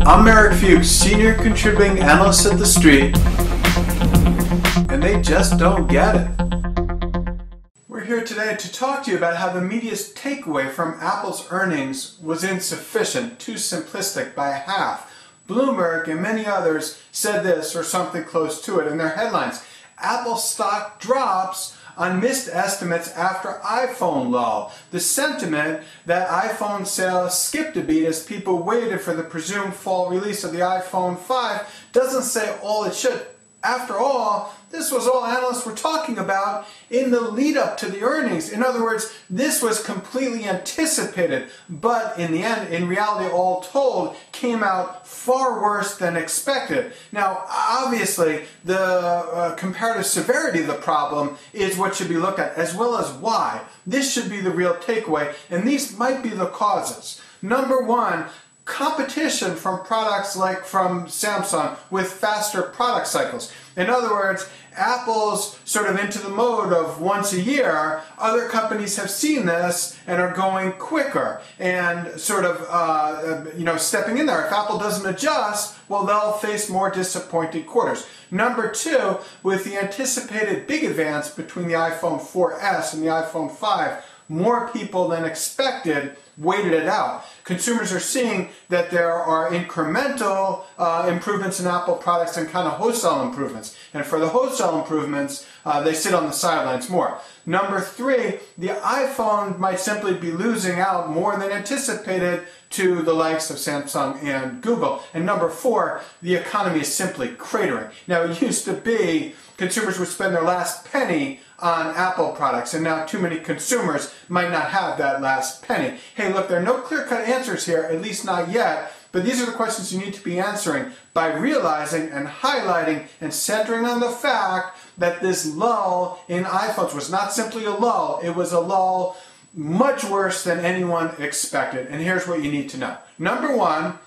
I'm Eric Fuchs, Senior Contributing Analyst at The Street, and they just don't get it. We're here today to talk to you about how the media's takeaway from Apple's earnings was insufficient, too simplistic by half. Bloomberg and many others said this or something close to it in their headlines. Apple stock drops on missed estimates after iPhone lull. The sentiment that iPhone sales skipped a beat as people waited for the presumed fall release of the iPhone 5 doesn't say all it should. After all, this was all analysts were talking about in the lead up to the earnings. In other words, this was completely anticipated, but in the end, in reality, all told, came out far worse than expected. Now, obviously, the comparative severity of the problem is what should be looked at, as well as why. This should be the real takeaway, and these might be the causes. Number one, competition from products like from Samsung with faster product cycles. In other words, Apple's sort of into the mode of once a year. Other companies have seen this and are going quicker and sort of, stepping in there. If Apple doesn't adjust, well, they'll face more disappointing quarters. Number two, with the anticipated big advance between the iPhone 4S and the iPhone 5, more people than expected waited it out. Consumers are seeing that there are incremental improvements in Apple products and kind of wholesale improvements. And for the wholesale improvements, they sit on the sidelines more. Number three, the iPhone might simply be losing out more than anticipated to the likes of Samsung and Google. And number four, the economy is simply cratering. Now, it used to be consumers would spend their last penny on Apple products, and now too many consumers might not have that last penny. Hey, look, there are no clear-cut answers here, at least not yet, but these are the questions you need to be answering by realizing and highlighting and centering on the fact that this lull in iPhones was not simply a lull, it was a lull much worse than anyone expected. And here's what you need to know. Number one,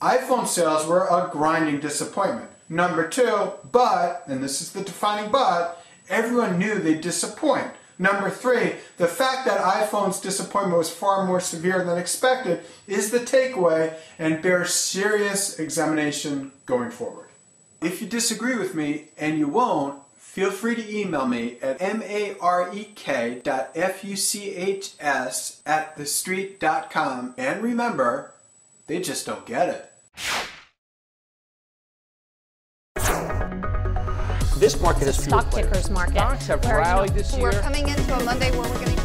iPhone sales were a grinding disappointment. Number two, but, and this is the defining but, everyone knew they'd disappoint. Number three, the fact that iPhone's disappointment was far more severe than expected is the takeaway and bears serious examination going forward. If you disagree with me, and you won't, feel free to email me at marek.fuchs@thestreet.com. And remember, they just don't get it. This market is stock tickers market. Stocks have rallied this year. We're coming into a Monday where we're going to